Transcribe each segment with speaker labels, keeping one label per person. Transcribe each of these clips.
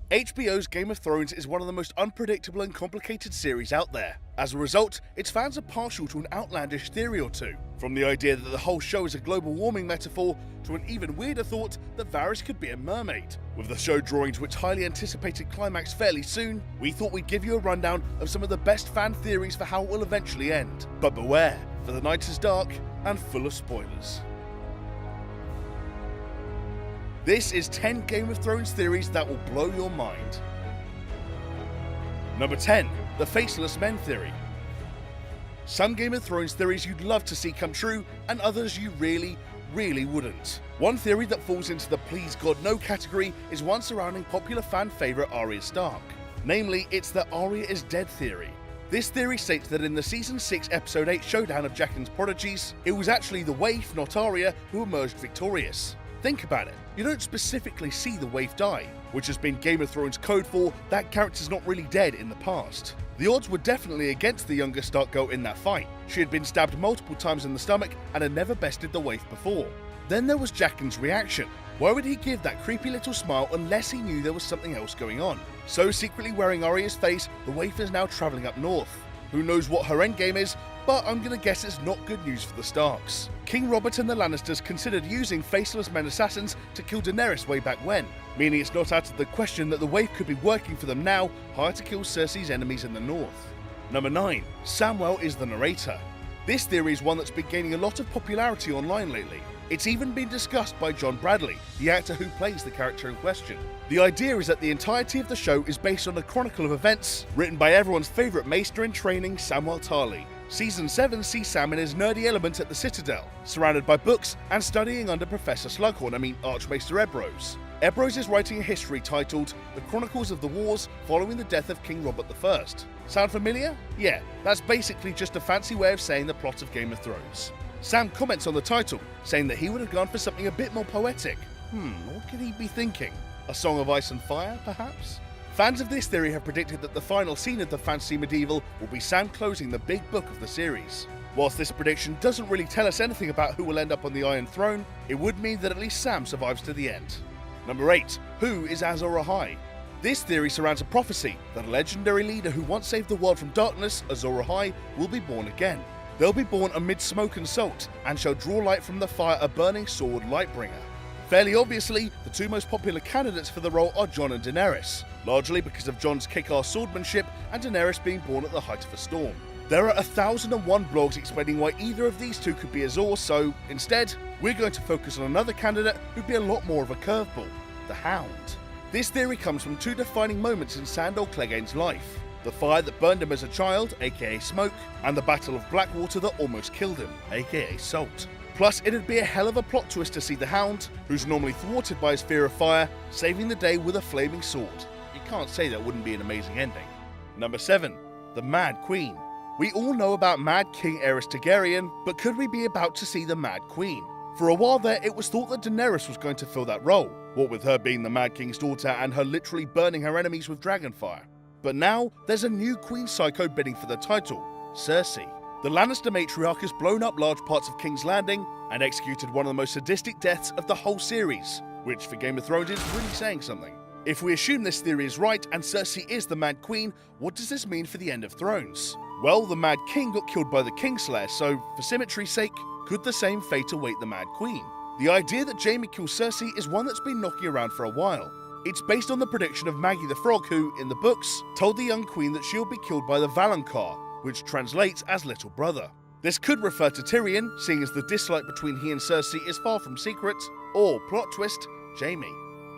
Speaker 1: HBO's Game of Thrones is one of the most unpredictable and complicated series out there. As a result, its fans are partial to an outlandish theory or two, from the idea that the whole show is a global warming metaphor to an even weirder thought that Varys could be a mermaid. With the show drawing to its highly anticipated climax fairly soon, we thought we'd give you a rundown of some of the best fan theories for how it will eventually end. But beware, for the night is dark and full of spoilers. This is 10 Game of Thrones theories that will blow your mind. Number 10. The Faceless Men Theory. Some Game of Thrones theories you'd love to see come true, and others you really wouldn't. One theory that falls into the please God no category is one surrounding popular fan favourite Arya Stark. Namely, it's the Arya is dead theory. This theory states that in the Season 6 Episode 8 showdown of Jaqen's prodigies, it was actually the waif, not Arya, who emerged victorious. Think about it, you don't specifically see the waif die, which has been Game of Thrones code for that character's not really dead in the past. The odds were definitely against the younger Stark girl in that fight. She had been stabbed multiple times in the stomach and had never bested the waif before. Then there was Jaqen's reaction. Why would he give that creepy little smile unless he knew there was something else going on? So secretly wearing Arya's face, the waif is now travelling up north. Who knows what her endgame is, but I'm gonna guess it's not good news for the Starks. King Robert and the Lannisters considered using faceless men assassins to kill Daenerys way back when, meaning it's not out of the question that the waif could be working for them now, hired to kill Cersei's enemies in the north. Number 9. Samwell is the narrator. This theory is one that's been gaining a lot of popularity online lately. It's even been discussed by John Bradley, the actor who plays the character in question. The idea is that the entirety of the show is based on a chronicle of events written by everyone's favourite maester in training, Samwell Tarly. Season 7 sees Sam in his nerdy element at the Citadel, surrounded by books and studying under Professor Slughorn, Archmaester Ebrose. Ebrose is writing a history titled The Chronicles of the Wars Following the Death of King Robert I. Sound familiar? Yeah, that's basically just a fancy way of saying the plot of Game of Thrones. Sam comments on the title, saying that he would have gone for something a bit more poetic. What could he be thinking? A Song of Ice and Fire, perhaps? Fans of this theory have predicted that the final scene of the fantasy medieval will be Sam closing the big book of the series. Whilst this prediction doesn't really tell us anything about who will end up on the Iron Throne, it would mean that at least Sam survives to the end. Number 8. Who is Azor Ahai? This theory surrounds a prophecy that a legendary leader who once saved the world from darkness, Azor Ahai, will be born again. They'll be born amid smoke and salt, and shall draw light from the fire a burning sword Lightbringer. Fairly obviously, the two most popular candidates for the role are Jon and Daenerys, largely because of Jon's kick-ass swordsmanship and Daenerys being born at the height of a storm. There are 1001 blogs explaining why either of these two could be Azor, so instead, we're going to focus on another candidate who'd be a lot more of a curveball, the Hound. This theory comes from two defining moments in Sandor Clegane's life. The fire that burned him as a child, aka smoke, and the Battle of Blackwater that almost killed him, aka salt. Plus, it'd be a hell of a plot twist to see the Hound, who's normally thwarted by his fear of fire, saving the day with a flaming sword. You can't say that wouldn't be an amazing ending. Number 7. The Mad Queen. We all know about Mad King Aerys Targaryen, but could we be about to see the Mad Queen? For a while there, it was thought that Daenerys was going to fill that role, what with her being the Mad King's daughter and her literally burning her enemies with dragonfire. But now, there's a new Queen Psycho bidding for the title, Cersei. The Lannister matriarch has blown up large parts of King's Landing and executed one of the most sadistic deaths of the whole series, which for Game of Thrones is really saying something. If we assume this theory is right and Cersei is the Mad Queen, what does this mean for the end of Thrones? Well, the Mad King got killed by the Kingslayer, so for symmetry's sake, could the same fate await the Mad Queen? The idea that Jaime kills Cersei is one that's been knocking around for a while. It's based on the prediction of Maggie the Frog who, in the books, told the young queen that she'll be killed by the Valonqar, which translates as little brother. This could refer to Tyrion, seeing as the dislike between he and Cersei is far from secret, or, plot twist, Jaime.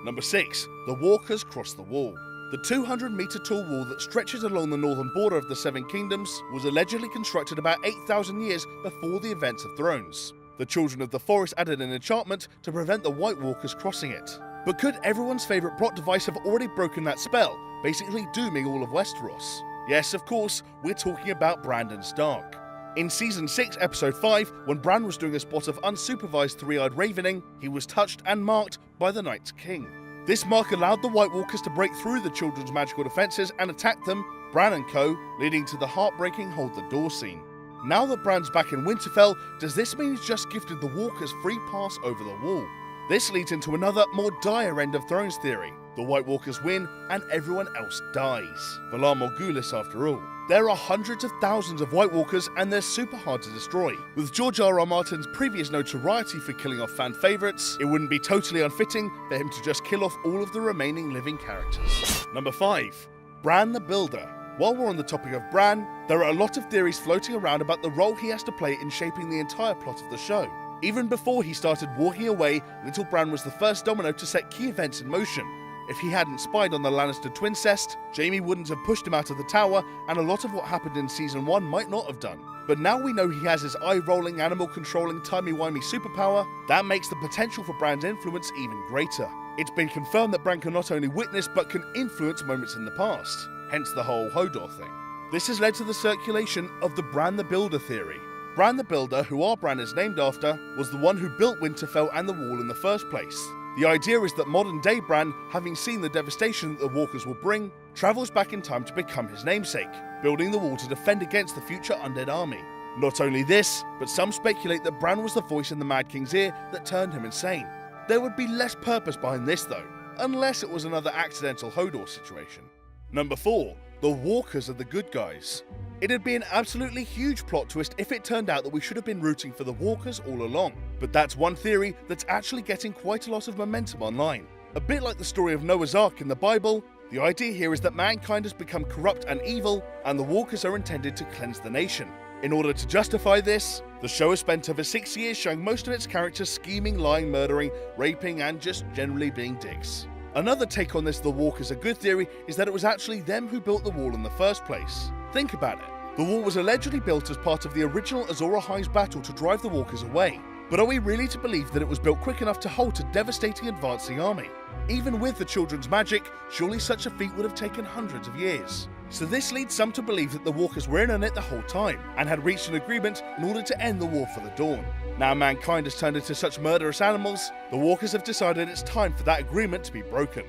Speaker 1: Number 6. The Walkers Cross the Wall. The 200-metre tall wall that stretches along the northern border of the Seven Kingdoms was allegedly constructed about 8,000 years before the events of Thrones. The Children of the Forest added an enchantment to prevent the White Walkers crossing it. But could everyone's favourite plot device have already broken that spell, basically dooming all of Westeros? Yes, of course, we're talking about Brandon Stark. In Season 6, Episode 5, when Bran was doing a spot of unsupervised three-eyed ravening, he was touched and marked by the Night's King. This mark allowed the White Walkers to break through the children's magical defences and attack them, Bran and co., leading to the heartbreaking Hold the Door scene. Now that Bran's back in Winterfell, does this mean he's just gifted the Walkers free pass over the wall? This leads into another, more dire end of Thrones theory. The White Walkers win, and everyone else dies. Valar Morghulis after all. There are hundreds of thousands of White Walkers, and they're super hard to destroy. With George R.R. Martin's previous notoriety for killing off fan favourites, it wouldn't be totally unfitting for him to just kill off all of the remaining living characters. Number 5. Bran the Builder. While we're on the topic of Bran, there are a lot of theories floating around about the role he has to play in shaping the entire plot of the show. Even before he started walking away, little Bran was the first domino to set key events in motion. If he hadn't spied on the Lannister twincest, Jaime wouldn't have pushed him out of the tower, and a lot of what happened in Season 1 might not have done. But now we know he has his eye-rolling, animal-controlling, timey-wimey superpower. That makes the potential for Bran's influence even greater. It's been confirmed that Bran can not only witness, but can influence moments in the past, hence the whole Hodor thing. This has led to the circulation of the Bran the Builder theory. Bran the Builder, who our Bran is named after, was the one who built Winterfell and the Wall in the first place. The idea is that modern-day Bran, having seen the devastation that the Walkers will bring, travels back in time to become his namesake, building the wall to defend against the future undead army. Not only this, but some speculate that Bran was the voice in the Mad King's ear that turned him insane. There would be less purpose behind this though, unless it was another accidental Hodor situation. Number 4. The Walkers are the good guys. It'd be an absolutely huge plot twist if it turned out that we should have been rooting for the Walkers all along. But that's one theory that's actually getting quite a lot of momentum online. A bit like the story of Noah's Ark in the Bible, the idea here is that mankind has become corrupt and evil, and the Walkers are intended to cleanse the nation. In order to justify this, the show has spent over 6 years showing most of its characters scheming, lying, murdering, raping, and just generally being dicks. Another take on this "the Walkers are good" theory is that it was actually them who built the wall in the first place. Think about it. The wall was allegedly built as part of the original Azor Ahai's battle to drive the Walkers away. But are we really to believe that it was built quick enough to halt a devastating advancing army? Even with the children's magic, surely such a feat would have taken hundreds of years. So this leads some to believe that the Walkers were in on it the whole time, and had reached an agreement in order to end the war for the Dawn. Now mankind has turned into such murderous animals, the Walkers have decided it's time for that agreement to be broken.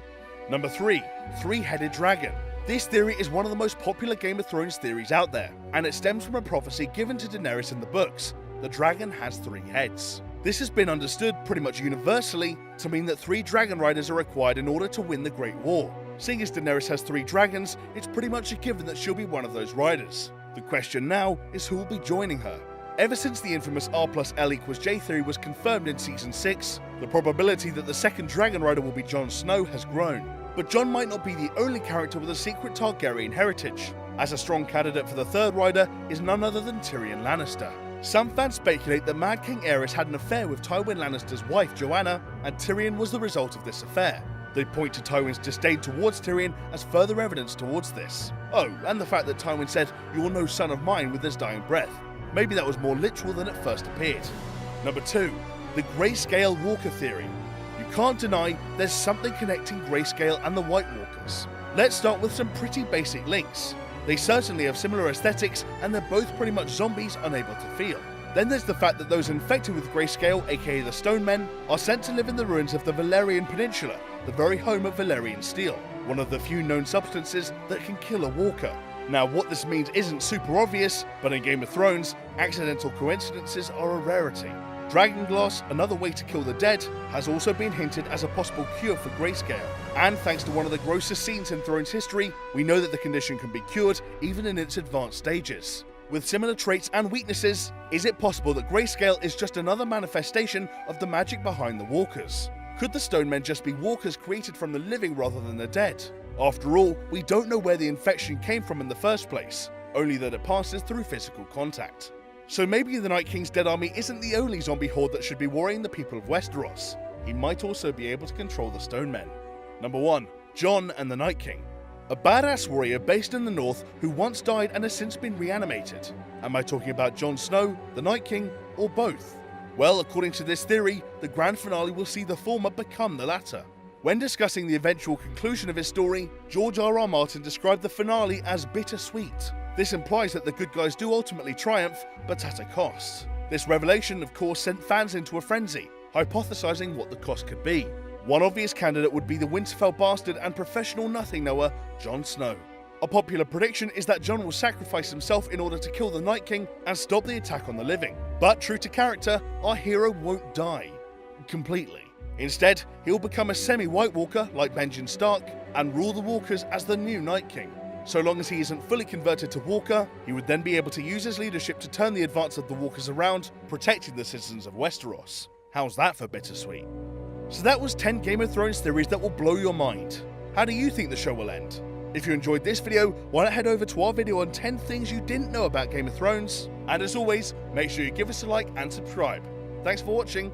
Speaker 1: Number 3. Three-headed dragon. This theory is one of the most popular Game of Thrones theories out there, and it stems from a prophecy given to Daenerys in the books. The dragon has 3 heads. This has been understood pretty much universally to mean that 3 dragon riders are required in order to win the Great War. Seeing as Daenerys has 3 dragons, it's pretty much a given that she'll be one of those riders. The question now is who will be joining her. Ever since the infamous R+L=J theory was confirmed in Season 6, the probability that the second dragon rider will be Jon Snow has grown. But Jon might not be the only character with a secret Targaryen heritage, as a strong candidate for the third rider is none other than Tyrion Lannister. Some fans speculate that Mad King Aerys had an affair with Tywin Lannister's wife Joanna, and Tyrion was the result of this affair. They point to Tywin's disdain towards Tyrion as further evidence towards this. Oh, and the fact that Tywin said, "You're no son of mine" with his dying breath. Maybe that was more literal than it first appeared. Number 2. The Grayscale Walker theory. You can't deny there's something connecting Grayscale and the White Walkers. Let's start with some pretty basic links. They certainly have similar aesthetics, and they're both pretty much zombies unable to feel. Then there's the fact that those infected with Grayscale, aka the Stone Men, are sent to live in the ruins of the Valyrian Peninsula, the very home of Valyrian steel, one of the few known substances that can kill a walker. Now what this means isn't super obvious, but in Game of Thrones, accidental coincidences are a rarity. Dragonglass, another way to kill the dead, has also been hinted as a possible cure for Grayscale. And thanks to one of the grossest scenes in Thrones history, we know that the condition can be cured even in its advanced stages. With similar traits and weaknesses, is it possible that Grayscale is just another manifestation of the magic behind the Walkers? Could the Stone Men just be Walkers created from the living rather than the dead? After all, we don't know where the infection came from in the first place, only that it passes through physical contact. So maybe the Night King's dead army isn't the only zombie horde that should be worrying the people of Westeros. He might also be able to control the Stone Men. Number 1. Jon and the Night King. A badass warrior based in the north who once died and has since been reanimated. Am I talking about Jon Snow, the Night King, or both? Well, according to this theory, the grand finale will see the former become the latter. When discussing the eventual conclusion of his story, George R.R. Martin described the finale as bittersweet. This implies that the good guys do ultimately triumph, but at a cost. This revelation, of course, sent fans into a frenzy, hypothesizing what the cost could be. One obvious candidate would be the Winterfell bastard and professional nothing knower, Jon Snow. A popular prediction is that Jon will sacrifice himself in order to kill the Night King and stop the attack on the living. But true to character, our hero won't die. Completely. Instead, he'll become a semi-White Walker like Benjen Stark and rule the Walkers as the new Night King. So long as he isn't fully converted to Walker, he would then be able to use his leadership to turn the advance of the Walkers around, protecting the citizens of Westeros. How's that for bittersweet? So that was 10 Game of Thrones theories that will blow your mind. How do you think the show will end? If you enjoyed this video, why not head over to our video on 10 things you didn't know about Game of Thrones? And as always, make sure you give us a like and subscribe. Thanks for watching,